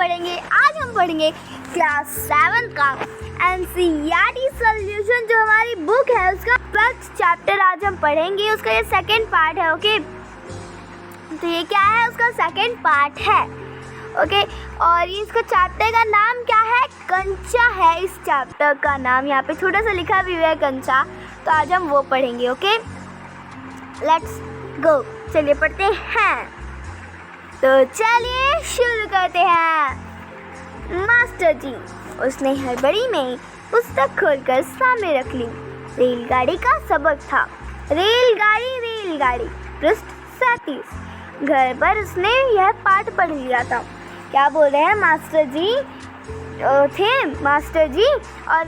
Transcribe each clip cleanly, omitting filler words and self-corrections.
आज हम पढ़ेंगे क्लास 7 का एनसीईआरटी सॉल्यूशन जो हमारी बुक है उसका फर्स्ट चैप्टर आज हम पढ़ेंगे। उसका ये सेकंड पार्ट है। ओके, तो ये क्या है, उसका सेकंड पार्ट है। ओके, और ये इसका चैप्टर का नाम क्या है, कंचा है इस चैप्टर का नाम। यहाँ पे छोटा सा लिखा भी हुआ है कंचा, तो आज हम वो पढ़ेंगे। ओके, लेट्स गो, चलिए पढ़ते हैं। तो चलिए शुरू करते हैं। मास्टर जी, उसने हड़बड़ी में पुस्तक खोलकर सामने रख ली। रेलगाड़ी का सबक था। रेलगाड़ी रेलगाड़ी पृष्ठ 37। घर पर उसने यह पाठ पढ़ लिया था। क्या बोल रहे हैं मास्टर जी? थे मास्टर जी, और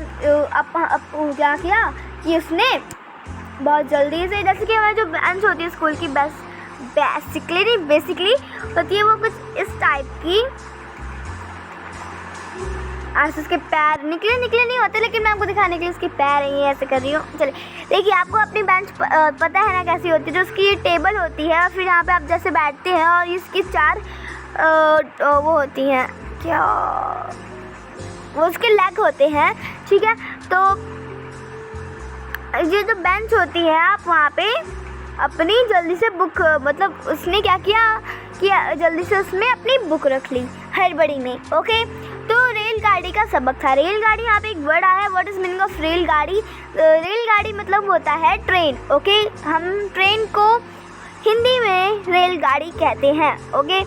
अब क्या किया कि उसने बहुत जल्दी से, जैसे कि हमारी जो बेंच होती है स्कूल की, बेसिकली होती है वो कुछ इस टाइप की। आज उसके पैर निकले नहीं होते, लेकिन मैं आपको दिखाने के लिए उसके पैर हैं, ये ऐसे कर रही हूँ। चलिए देखिए, आपको अपनी बेंच पता है ना कैसी होती है, जो उसकी टेबल होती है, और फिर यहाँ पे आप जैसे बैठते हैं, और इसकी 4 वो होती हैं, क्या वो उसके लेग होते हैं, ठीक है। तो ये जो बेंच होती है, आप वहाँ पे अपनी जल्दी से बुक, मतलब उसने क्या किया कि जल्दी से उसमें अपनी बुक रख ली हड़बड़ी में। ओके, तो रेलगाड़ी का सबक था। रेलगाड़ी, यहाँ पे एक वर्ड आया है। व्हाट इज मीनिंग ऑफ रेलगाड़ी? रेलगाड़ी मतलब होता है ट्रेन। ओके, हम ट्रेन को हिंदी में रेलगाड़ी कहते हैं। ओके,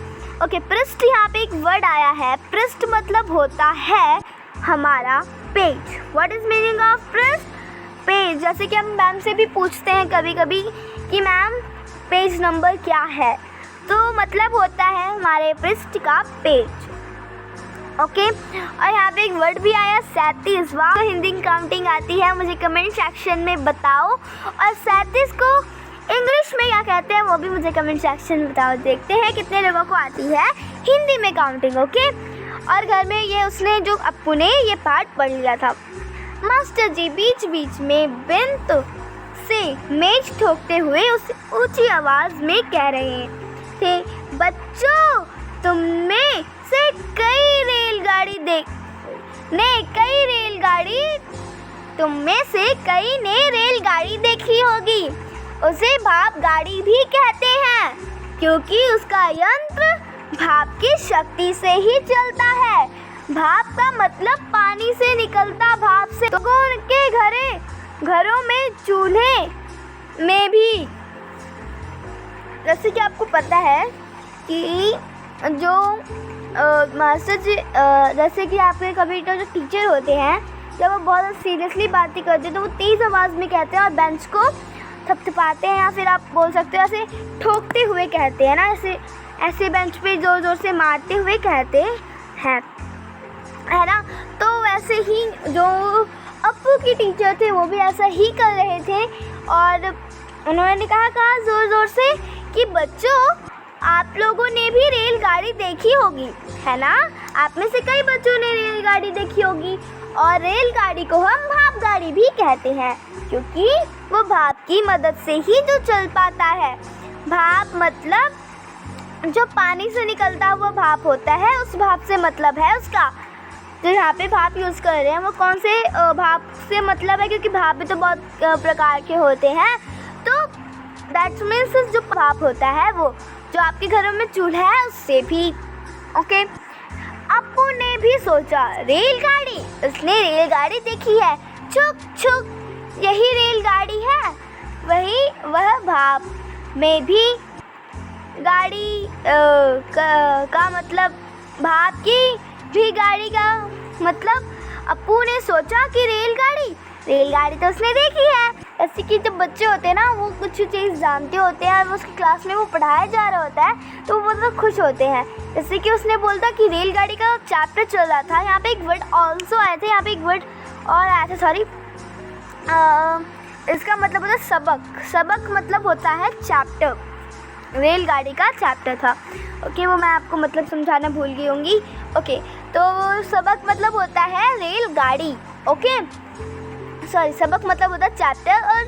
पृष्ठ, यहाँ पे एक वर्ड आया है। पृष्ठ मतलब होता है हमारा page. What is meaning of पृष्ठ? पेज। जैसे कि हम मैम से भी पूछते हैं कभी कभी कि मैम पेज नंबर क्या है, तो मतलब होता है हमारे पृष्ठ का पेज। ओके, और यहाँ पे एक वर्ड भी आया 37। वहाँ हिंदी काउंटिंग आती है, मुझे कमेंट सेक्शन में बताओ। और 37 को इंग्लिश में क्या कहते हैं वो भी मुझे कमेंट सेक्शन में बताओ। देखते हैं कितने लोगों को आती है हिंदी में काउंटिंग। ओके, और घर में ये उसने, जो अप्पू ने ये पाठ पढ़ लिया था। मास्टर जी बीच बीच में बेंच से मेज ठोकते हुए उस ऊंची आवाज में कह रहे थे, बच्चों तुम में से कई रेलगाड़ी देखी होगी। उसे भाप गाड़ी भी कहते हैं, क्योंकि उसका यंत्र भाप की शक्ति से ही चलता है। भाप का मतलब पानी से निकलता भाप से। लोगों के घरों में चूल्हे में भी, जैसे कि आपको पता है कि जो मास्टर जी, जैसे कि आपके कभी तो जो टीचर होते हैं, जब वो बहुत सीरियसली बातें करते हैं तो वो तेज़ आवाज़ में कहते हैं और बेंच को थपथपाते हैं, या फिर आप बोल सकते हो ऐसे ठोकते हुए कहते हैं ना, ऐसे बेंच पे जोर जोर से मारते हुए कहते हैं, है ना। तो वैसे ही जो अप्पू की टीचर थे वो भी ऐसा ही कर रहे थे, और उन्होंने कहा जोर जोर से कि बच्चों आप लोगों ने भी रेलगाड़ी देखी होगी, है ना। आप में से कई बच्चों ने रेलगाड़ी देखी होगी, और रेलगाड़ी को हम भाप गाड़ी भी कहते हैं, क्योंकि वो भाप की मदद से ही जो चल पाता है। भाप मतलब जो पानी से निकलता हुआ भाप होता है, उस भाप से मतलब है उसका। जो यहाँ पे भाप यूज़ कर रहे हैं वो कौन से भाप से मतलब है, क्योंकि भाप भी तो बहुत प्रकार के होते हैं। तो दैट्स मीन्स जो भाप होता है वो जो आपके घरों में चूल्हा है उससे भी। ओके, अप्पू ने भी सोचा रेलगाड़ी, उसने रेलगाड़ी देखी है, छुक यही रेलगाड़ी है। वह भाप में भी गाड़ी का मतलब भाप की भी गाड़ी का मतलब। अप्पू ने सोचा कि रेलगाड़ी तो उसने देखी है। ऐसे कि जब बच्चे होते हैं ना, वो कुछ चीज़ जानते होते हैं, और उसकी क्लास में वो पढ़ाया जा रहा होता है, तो वो मतलब खुश होते हैं। जैसे कि उसने बोलता कि रेलगाड़ी का चैप्टर चल रहा था। यहाँ पे एक वर्ड ऑल्सो आए थे, यहाँ पे एक वर्ड और आया था, सॉरी, इसका मतलब होता है सबक। सबक मतलब होता है चैप्टर। रेलगाड़ी का चैप्टर था। ओके, वो मैं आपको मतलब समझाना भूल गई होंगी। ओके, तो सबक मतलब होता है रेलगाड़ी। ओके, सॉरी, सबक मतलब होता है चैप्टर, और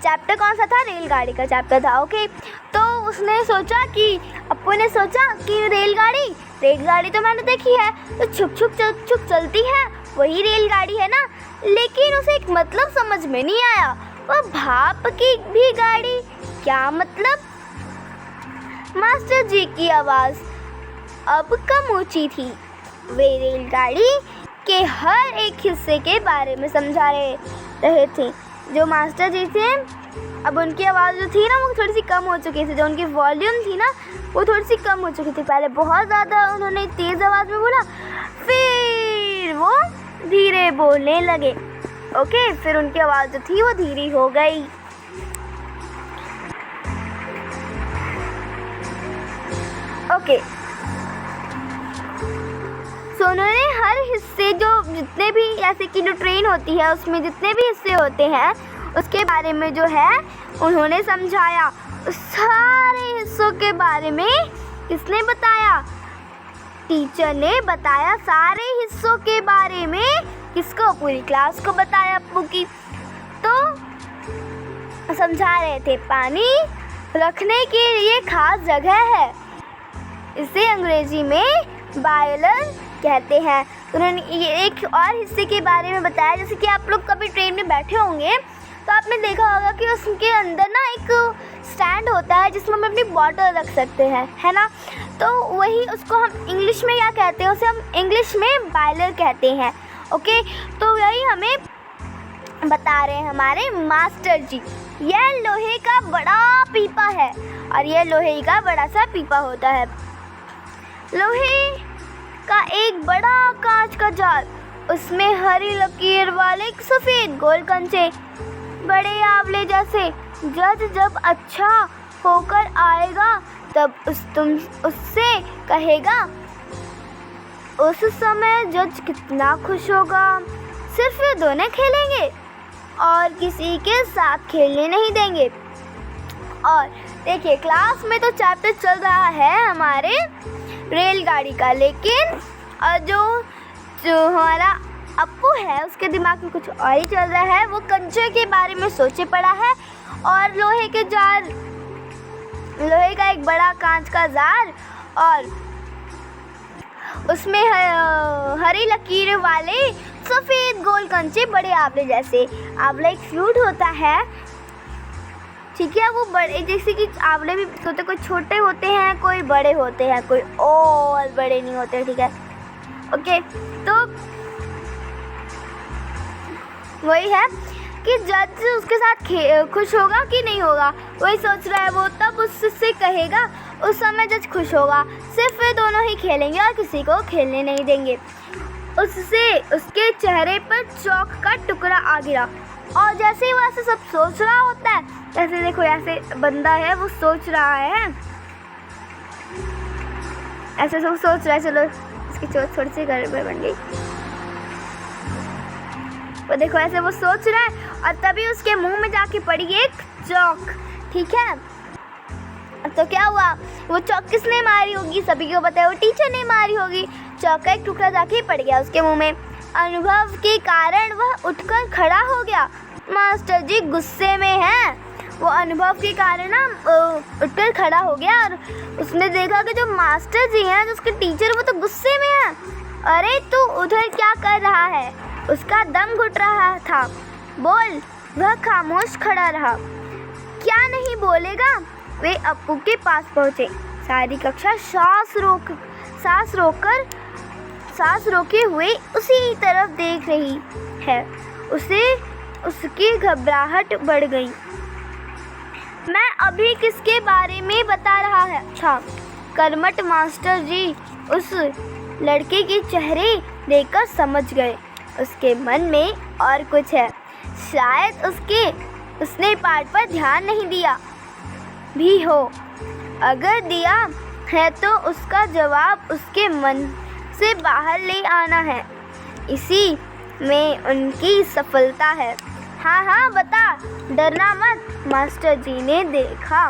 चैप्टर कौन सा था? रेलगाड़ी का चैप्टर था। ओके, तो उसने सोचा कि अप्पू ने सोचा कि रेलगाड़ी रेलगाड़ी तो मैंने देखी है, तो छुक छुक छुक चलती है, वही रेलगाड़ी है ना। लेकिन उसे एक मतलब समझ में नहीं आया, वो भाप की भी गाड़ी, क्या मतलब? मास्टर जी की आवाज़ अब कम ऊंची थी। वे रेलगाड़ी के हर एक हिस्से के बारे में समझा रहे थे। जो मास्टर जी थे, अब उनकी आवाज़ जो थी ना वो थोड़ी सी कम हो चुकी थी, जो उनकी वॉल्यूम थी ना वो थोड़ी सी कम हो चुकी थी। पहले बहुत ज़्यादा उन्होंने तेज़ आवाज़ में बोला, फिर वो धीरे बोलने लगे। ओके, फिर उनकी आवाज़ जो थी वो धीरे हो गई। ओके, तो उन्होंने हर हिस्से, जो जितने भी, जैसे कि जो ट्रेन होती है उसमें जितने भी हिस्से होते हैं उसके बारे में जो है उन्होंने समझाया। उस सारे हिस्सों के बारे में किसने बताया? टीचर ने बताया सारे हिस्सों के बारे में। किसको? पूरी क्लास को बताया अप्पू की। तो समझा रहे थे पानी रखने के लिए खास जगह है, इसे अंग्रेजी में बायलर कहते हैं। उन्होंने ये एक और हिस्से के बारे में बताया, जैसे कि आप लोग कभी ट्रेन में बैठे होंगे तो आपने देखा होगा कि उसके अंदर ना एक स्टैंड होता है जिसमें हम अपनी बॉटल रख सकते हैं, है ना। तो वही, उसको हम इंग्लिश में क्या कहते हैं? उसे हम इंग्लिश में बायलर कहते हैं। ओके, तो यही हमें बता रहे हैं हमारे मास्टर जी। यह लोहे का बड़ा पीपा है, और यह लोहे का बड़ा सा पीपा होता है। लोहे का एक बड़ा कांच का जाल, उसमें हरी लकीर वाले सफ़ेद गोल कंचे, बड़े आंवले जैसे। जब अच्छा होकर आएगा तब तुम उससे कहेगा। उस समय जज कितना खुश होगा। सिर्फ वे दोनों खेलेंगे और किसी के साथ खेलने नहीं देंगे। और देखिए, क्लास में तो चैप्टर चल रहा है हमारे रेलगाड़ी का, लेकिन जो हमारा अप्पू है उसके दिमाग में कुछ और ही चल रहा है। वो कंचे के बारे में सोचे पड़ा है, और लोहे का एक बड़ा कांच का जार, और उसमें हरी लकीर वाले सफ़ेद गोल कंचे, बड़े आंवले जैसे। आंवला एक फ्रूट होता है, ठीक है। वो बड़े, जैसे कि आंवले भी होते, कोई छोटे होते हैं, कोई बड़े होते हैं, कोई और बड़े नहीं होते, ठीक है। ओके, तो वही है कि जज उसके साथ खुश होगा कि नहीं होगा, वही सोच रहा है वो। तब उससे कहेगा, उस समय जज खुश होगा। सिर्फ वे दोनों ही खेलेंगे और किसी को खेलने नहीं देंगे। उसके चेहरे पर चौक का टुकड़ा आ गिरा, और जैसे ही वो ऐसे सब सोच रहा होता है, जैसे देखो ऐसे बंदा है वो सोच रहा है, ऐसे सब सोच रहा है। चलो, इसकी चोट थोड़ी सी गड़बड़ बन गई। वो देखो ऐसे वो सोच रहा है, और तभी उसके मुंह में जाके पड़ी एक चौक, ठीक है। तो क्या हुआ? वो चौक किसने मारी होगी? सभी को पता है, वो टीचर ने मारी होगी। चौक का एक टुकड़ा जाके पड़ गया उसके मुंह में। अनुभव के कारण वह उठकर खड़ा हो गया। मास्टर जी गुस्से में हैं। वो अनुभव के कारण ना उठकर खड़ा हो गया, और उसने देखा कि जो मास्टर जी हैं, जो उसके टीचर, वो तो गुस्से में हैं। अरे तू उधर क्या कर रहा है? उसका दम घुट रहा था। बोल। वह खामोश खड़ा रहा। क्या नहीं बोलेगा? वे अप्पू के पास पहुँचे। सारी कक्षा सांस रोके हुए उसी तरफ देख रही है। उसकी घबराहट बढ़ गई। मैं अभी किसके बारे में बता रहा था? कर्मठ मास्टर जी उस लड़के के चेहरे देखकर समझ गए। उसके मन में और कुछ है। शायद उसने पाठ पर ध्यान नहीं दिया भी हो। अगर दिया है तो उसका जवाब उसके मन से बाहर ले आना है। इसी में उनकी सफलता है। हाँ बता, डरना मत। मास्टर जी ने देखा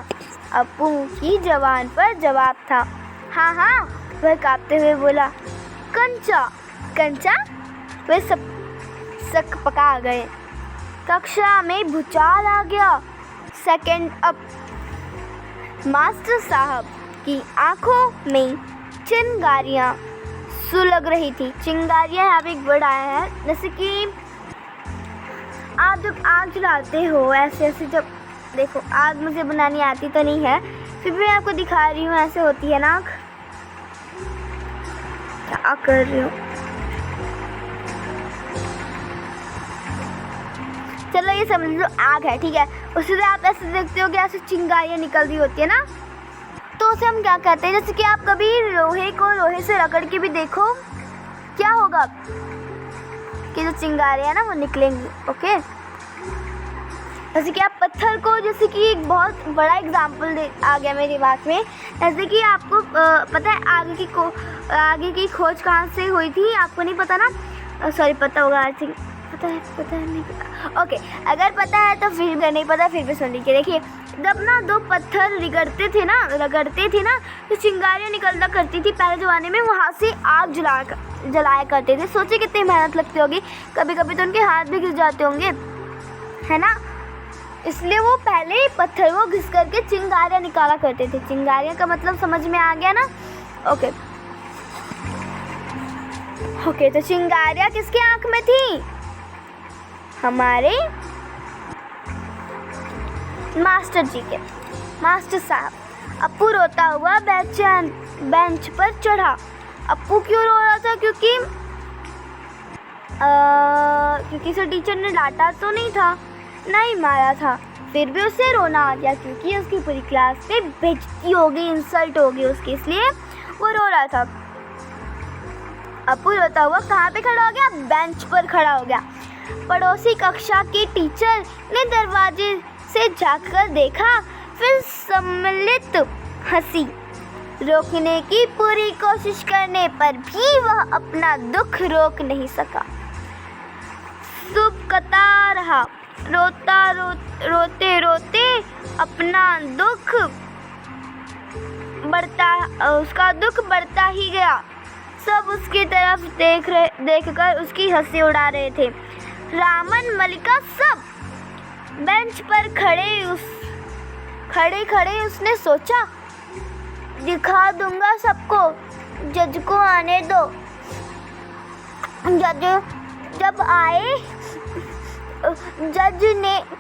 अप्पू की जबान पर जवाब था। हाँ, वह कांपते हुए बोला। कंचा? वे सब सक पका गए। कक्षा में भूचाल आ गया। Second up. मास्टर साहब की आंखों में चिंगारियाँ सुलग रही थी। चिंगारियाँ यहाँ पे एक वर्ड आया है, जैसे कि आप जब आग जलाते हो ऐसे ऐसे, जब देखो आग मुझे बनानी आती तो नहीं है, फिर भी मैं आपको दिखा रही हूँ, ऐसे होती है ना आग। क्या कर रही हूँ, चलो ये समझ लो आग है, ठीक है। उसी से आप ऐसे देखते हो कि ऐसे चिंगारियाँ निकल रही होती है ना, तो उसे हम क्या कहते हैं। जैसे कि आप कभी लोहे को लोहे से रगड़ के भी देखो, क्या होगा कि जो चिंगारियाँ हैं ना वो निकलेंगी। ओके, जैसे कि आप पत्थर को, जैसे कि एक बहुत बड़ा एग्जाम्पल आ गया मेरे दिमाग में। जैसे कि आपको पता है आगे की खोज कहाँ से हुई थी, आपको नहीं पता ना? सॉरी, पता होगा, आई थिंक पता है नहीं पता। ओके, अगर पता है तो फिर नहीं पता फिर भी सुन लीजिए। देखिए, जब ना दो पत्थर रगड़ते थे ना तो चिंगारियाँ निकलता करती थी पहले ज़माने में, वहाँ से आग जलाया करते थे। सोचिए कितनी मेहनत लगती होगी, कभी कभी तो उनके हाथ भी घिस जाते होंगे, है ना। इसलिए वो पहले पत्थर को घिस करके चिंगारियाँ निकाला करते थे। चिंगारियाँ का मतलब समझ में आ गया ना? ओके, तो चिंगारियाँ किसके आँख में थी? हमारे मास्टर जी के। मास्टर साहब। अप्पू रोता हुआ बेंच पर चढ़ा। अप्पू क्यों रो रहा था? क्योंकि उसे टीचर ने डांटा तो नहीं था, नहीं मारा था, फिर भी उसे रोना आ गया क्योंकि उसकी पूरी क्लास में बेइज्जती हो गई, इंसल्ट हो गई उसकी, इसलिए वो रो रहा था। अप्पू रोता हुआ कहाँ पे खड़ा हो गया? बेंच पर खड़ा हो गया। पड़ोसी कक्षा की टीचर ने दरवाजे से झांककर देखा, फिर सम्मिलित हंसी। रोकने की पूरी कोशिश करने पर भी वह अपना दुख रोक नहीं सका। सुबकता रहा, रोते रोते अपना दुख उसका दुख बढ़ता ही गया। सब उसकी तरफ देखकर उसकी हंसी उड़ा रहे थे। रामन, मलिका सब बेंच पर खड़े उसने सोचा, दिखा दूंगा सबको, जज को आने दो। जज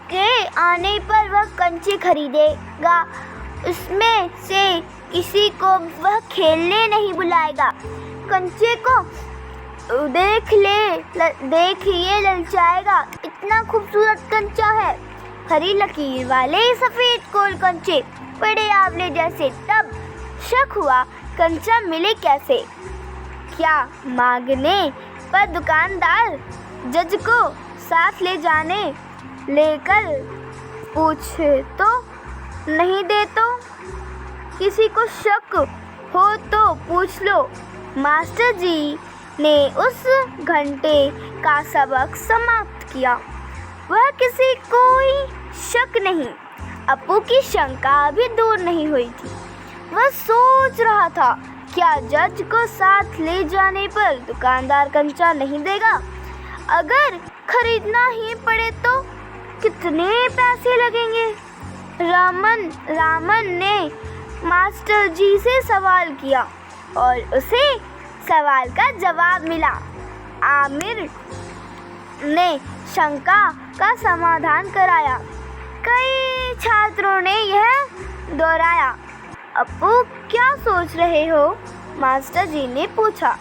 के आने पर वह कंचे खरीदेगा, उसमें से किसी को वह खेलने नहीं बुलाएगा। कंचे को देख ये ललचाएगा, इतना खूबसूरत कंचा है। हरी लकीर वाले सफेद गोल कंचे, बड़े आंवले जैसे। तब शक हुआ, कंचा मिले कैसे? क्या मांगने पर दुकानदार जज को साथ लेकर पूछे तो नहीं दे? तो किसी को शक हो तो पूछ लो। मास्टर जी ने उस घंटे का सबक समाप्त किया। वह किसी कोई शक नहीं। अप्पू की शंका अभी दूर नहीं हुई थी। वह सोच रहा था, क्या जज को साथ ले जाने पर दुकानदार कंचा नहीं देगा? अगर खरीदना ही पड़े तो कितने पैसे लगेंगे? रामन ने मास्टर जी से सवाल किया और उसे सवाल का जवाब मिला। आमिर ने शंका का समाधान कराया। कई छात्रों ने यह दोहराया। अप्पू, क्या सोच रहे हो? मास्टर जी ने पूछा।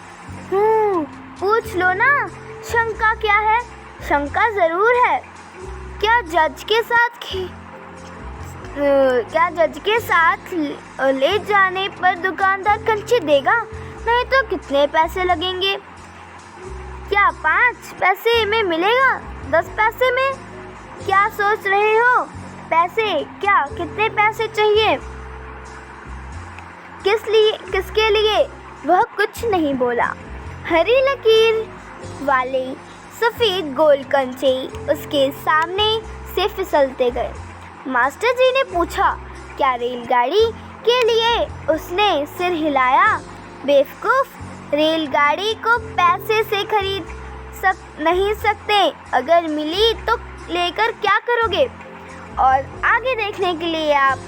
पूछ लो ना, शंका क्या है? शंका जरूर है। क्या जज के साथ ले जाने पर दुकानदार कंचे देगा? नहीं तो कितने पैसे लगेंगे? क्या 5 पैसे में मिलेगा? 10 पैसे में? क्या सोच रहे हो? पैसे क्या? कितने पैसे चाहिए? किसके लिए? वह कुछ नहीं बोला। हरी लकीर वाले सफेद गोल कंचे उसके सामने से फिसलते गए। मास्टर जी ने पूछा, क्या रेलगाड़ी के लिए? उसने सिर हिलाया। बेवकूफ, रेलगाड़ी को पैसे से खरीद नहीं सकते। अगर मिली तो लेकर क्या करोगे? और आगे देखने के लिए आप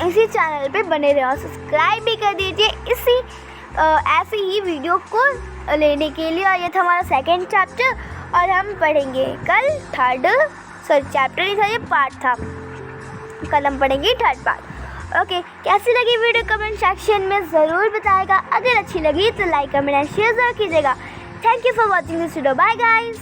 इसी चैनल पे बने रहे और सब्सक्राइब भी कर दीजिए इसी ऐसी ही वीडियो को लेने के लिए। और ये था हमारा सेकंड चैप्टर और हम पढ़ेंगे कल चैप्टर नहीं था, ये पार्ट था। कल हम पढ़ेंगे थर्ड पार्ट। ओके, कैसी लगी वीडियो कमेंट सेक्शन में ज़रूर बताएगा। अगर अच्छी लगी तो लाइक कमेंट एंड शेयर ज़रूर कीजिएगा। Thank you for watching this video. Bye guys.